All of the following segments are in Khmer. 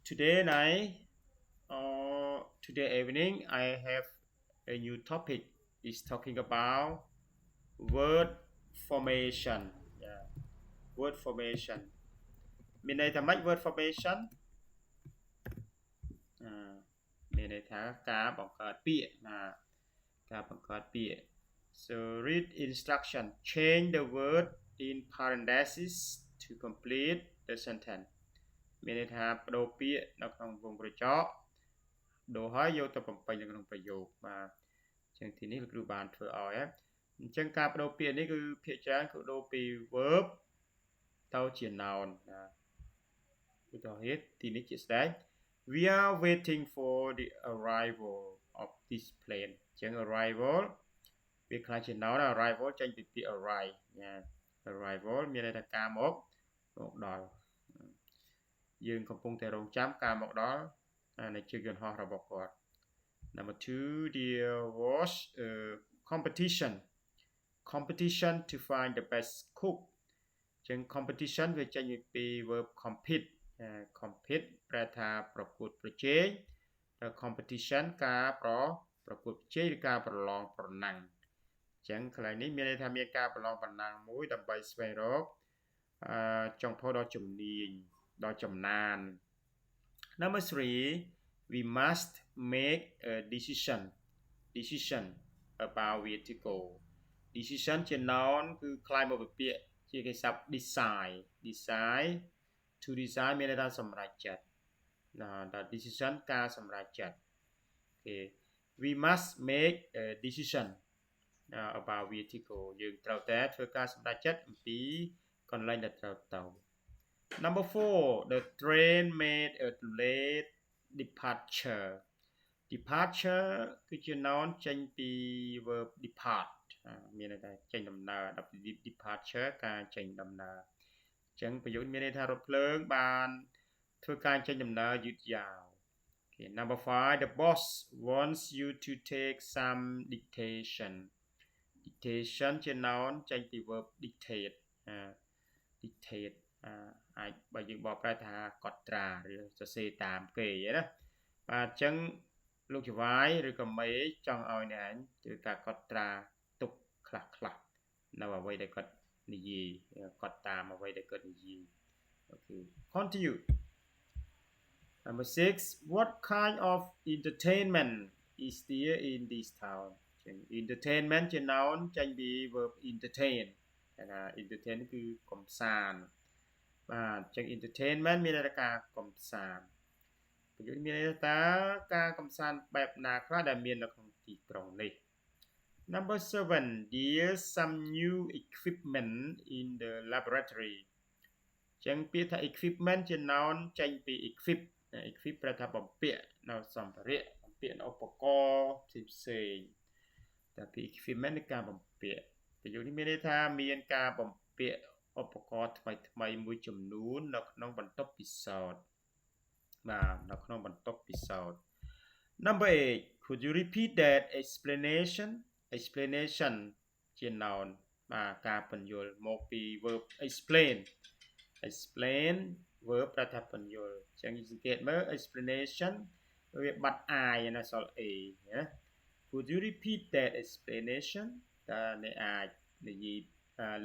Today night or today evening, I have a new topic. It's talking about word formation. Yeah, word formation. មានន័យថាម៉េច word formation មានន័យថាការបង្កើតពាក្យណាការបង្កើតពាក្យ So read instruction. Change the word in parentheses to complete the sentence. មានន័យថាបដូរពាក្យនៅក្នុងវងក្រចកដូរហើយយកទៅបំពេញនៅក្នុងប្រយោគបាទអញ្ចឹងទីនេះលោកគ្រូបានធ្វើឲ្យអញ្ចឹងការបដូរពាក្យនេះគឺភាគច្រើនគឺដូរពី verb ទៅជា noun ណាឧទាហរណ៍ទីនេះជាស្ដែង We are waiting for the arrival of this plane អញ្ចឹង arrival វាខ្លះជា noun arrival ចេញពីពាក្យ arrive ណា arrival មានន័យថាការមកដល់យើងកំពុងតែរងចាំការមកដល់នៃជើងយន្តហោះរបស់គាត់ Number 2 there was a competition to find the best cook ចឹង competition វាចេញពី verb compete compete ប្រែថាប្រកួតប្រជែងហើយ competition ការប្រកួតប្រជែងឬការប្រឡងប្រណាំងចឹងកន្លែងនេះមានន័យថាមានការប្រឡងប្រណាំងមួយដើម្បីស្វែងរកចុងភៅដល់ជំនាញដល់ចំណាន Number 3 we must make a decision about where to go decision ជា noun គឺคล้ายមកពីពាក្យជាគេស័ព្ទ decide to decide មានន័យថាសម្រេចចិត្តដល់ decision ការសម្រេចចិត្ត Okay we must make a decision about where to go យើងត្រូវតែធ្វើការសម្រេចចិត្តអំពីកន្លែងដែលត្រូវទៅ Number 4 the train made a late departure គឺជា noun ចេញពី verb depart មានន័យថាចេញដំណើរដល់ departure ការចេញដំណើរអញ្ចឹងប្រយោគមានន័យថារថភ្លើងបានធ្វើការចេញដំណើរយឺតយ៉ាវ Okay number 5 the boss wants you to take some dictation ជា noun ចេញពី verb dictate អាចបើយើងបកប្រែថាកត់ត្រាឬសរសេរតាមគេណាបាទអញ្ចឹងលោកចវាយឬក៏មេចង់ឲ្យអ្នកឯងធ្វើការកត់ត្រាទុកខ្លះនៅអ្វីដែលគាត់និយាយកត់តាមអ្វីដែលគាត់និយាយ Okay continue Number 6 what kind of entertainment is there in this town ចឹង entertainment ជា noun ចេញពី verb entertain គេថា entertain គឺកំសាន្តបាទចឹង entertainment មានន័យថាការកំសាន្តប្រយោគមានន័យថាការកំសាន្តបែបណាខ្លះដែលមាននៅក្នុងទីក្រុងនេះ Number 7 there's some new equipment in the laboratory ចឹងពាក្យថា equipment ជា noun ចេញពី equip ប្រែថាបំពាក់នៅសម្ភារៈបំពាក់នៅឧបករណ៍ផ្សេងតែពី equipment គឺការបំពាក់ប្រយោគនេះមានន័យថាមានការបំពាក់ឧបករណ៍ថ្មីមួយចំនួននៅក្នុងបន្ទប់ពិសោធន៍បាទនៅក្នុងបន្ទប់ពិសោធន៍ Number 8 could you repeat that explanation ជា noun បាទការពន្យល់មកពី verb explain verb ប្រែថាពន្យល់អញ្ចឹងសង្កេតមើល explanation វាបាត់ I នៅសល់ A ណា Could you repeat that explanation តើអ្នកអាចនិយាយ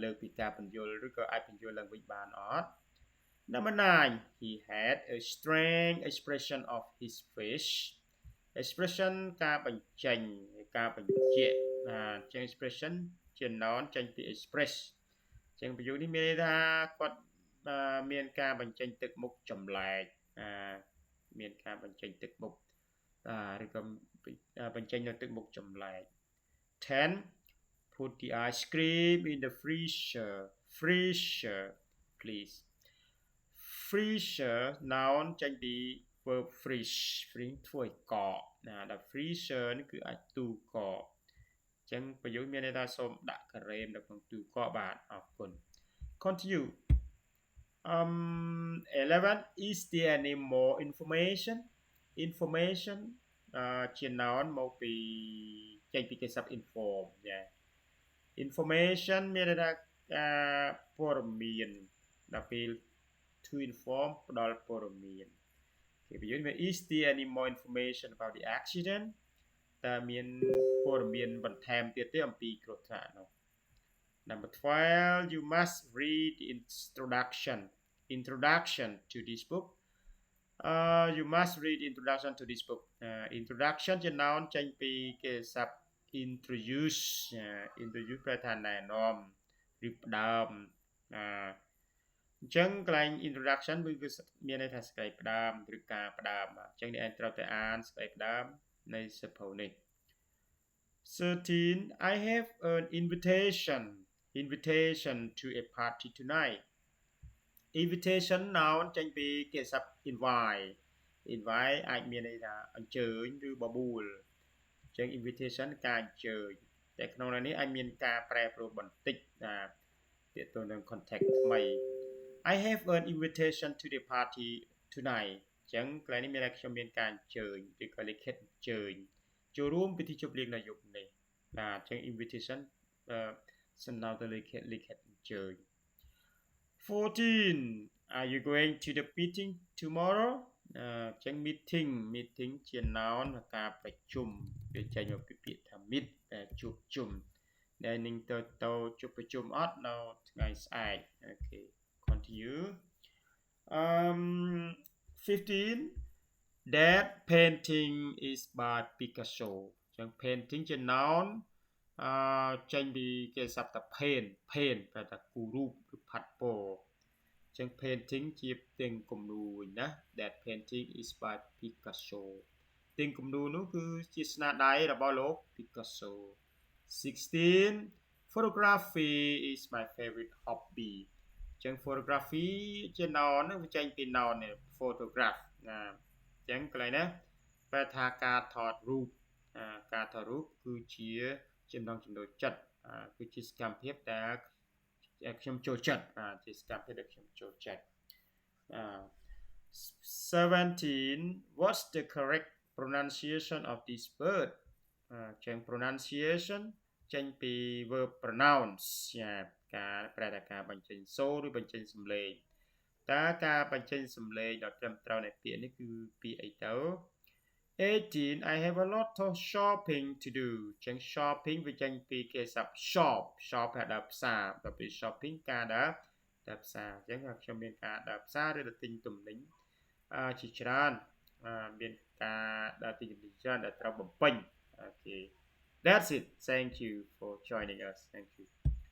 លើកពីការពន្យល់ឬក៏អាចពន្យល់ឡើងវិញបានអត់ Number 9 he had a strange expression of his face expression ការបញ្ចេញការបញ្ជាក់ចឹង expression ជា noun ចេញពី express ចឹងប្រយោគនេះមានន័យថាគាត់មានការបញ្ចេញទឹកមុខចម្លែកមានការបញ្ចេញទឹកមុខឬក៏បញ្ចេញនៅទឹកមុខចម្លែក 10 put the ice cream in the freezer please freezer noun ចេញពី verb freeze ធ្វើឲ្យកកដល់ freezer នេះគឺអាចទូកកអញ្ចឹងប្រយោគមានន័យថាសូមដាក់ការ៉េមនៅក្នុងទូកកបាទអរគុណ Continue 11 is there any more information ជា noun មកពីចេញពីគេស័ព្ទ inform information មានន័យថាការព័ត៌មានដល់ពេល to inform ផ្ដល់ព័ត៌មាន is there any more information about the accident តើមានព័ត៌មានបន្ថែមទៀតទេអំពីគ្រោះថ្នាក់នោះ Number 12 you must read the introduction to this book you must read introduction to this book introduction ជា noun ចេញពីគេស័ព្ទ introduce ប្រែថាណែនាំឬផ្ដើមអញ្ចឹងកន្លែង introduction គឺមានន័យថាសេចក្តីផ្ដើមឬការផ្ដើមអញ្ចឹងអ្នកត្រូវតែអានសេចក្តីផ្ដើមនៃសៀវភៅនេះ 13 I have an invitation to a party tonight invitation noun ចេញពីគេស័ព្ទ invite អាចមានន័យថាអញ្ជើញឬបបួលអញ្ចឹង invitation ការអញ្ជើញតែក្នុងនេះអាចមានការប្រែប្រួលបន្តិចទាក់ទងនឹង context ថ្មី I have an invitation to the party tonight អញ្ចឹងកន្លែងនេះមានតែខ្ញុំមានការអញ្ជើញឬក៏លិខិតអញ្ជើញចូលរួមពិធីជប់លៀងនៅយប់នេះបាទអញ្ចឹង invitation សំដៅទៅលើលិខិតអញ្ជើញ 14 Are you going to the meeting tomorrow អញ្ចឹង meeting ជា noun ការប្រជុំវាចេញមកពីពាក្យថា meet ជួបជុំដែលនឹងទៅជួបប្រជុំអត់នៅថ្ងៃស្អែកអូខេ continue 15 That painting is by Picasso អញ្ចឹង painting ជា noun ចេញពីគេស័ព្ទថា paint ប្រែថាគូររូបឬផាត់ពណ៌អញ្ចឹង painting ជាផ្ទាំងគំនូរណា That painting is by Picasso ផ្ទាំងគំនូរនោះគឺជាស្នាដៃរបស់លោក Picasso 16 Photography is my favorite hobby អញ្ចឹង photography ជា noun វាចេញពី noun នេះ photograph ណាអញ្ចឹងកន្លែងណាប្រែថាការថតរូបគឺជាចំណង់ចំណូលចិត្តគឺជាសកម្មភាពដែលខ្ញុំចូលចិត្តជាសកម្មភាពដែលខ្ញុំចូលចិត្ត17 What's the correct pronunciation of this word ចឹង pronunciation ចេញពី verb pronounce ការប្រែថាការបញ្ចេញសូរឬបញ្ចេញសំឡេងតើការបញ្ចេញសំឡេងដ៏ត្រឹមត្រូវនៃពាក្យនេះគឺពាក្យអីទៅ 18 I have a lot of shopping to do ចឹង shopping វាចេញពីគេស័ព្ទ shop ហៅដើរផ្សារដល់ពេល shopping ការដើរផ្សារអញ្ចឹងខ្ញុំមានការដើរផ្សារឬទៅទិញទំនិញជាច្រើនមានការដើរទិញទំនិញច្រើនដែលត្រូវបំពេញអូខេ That's it thank you for joining us thank you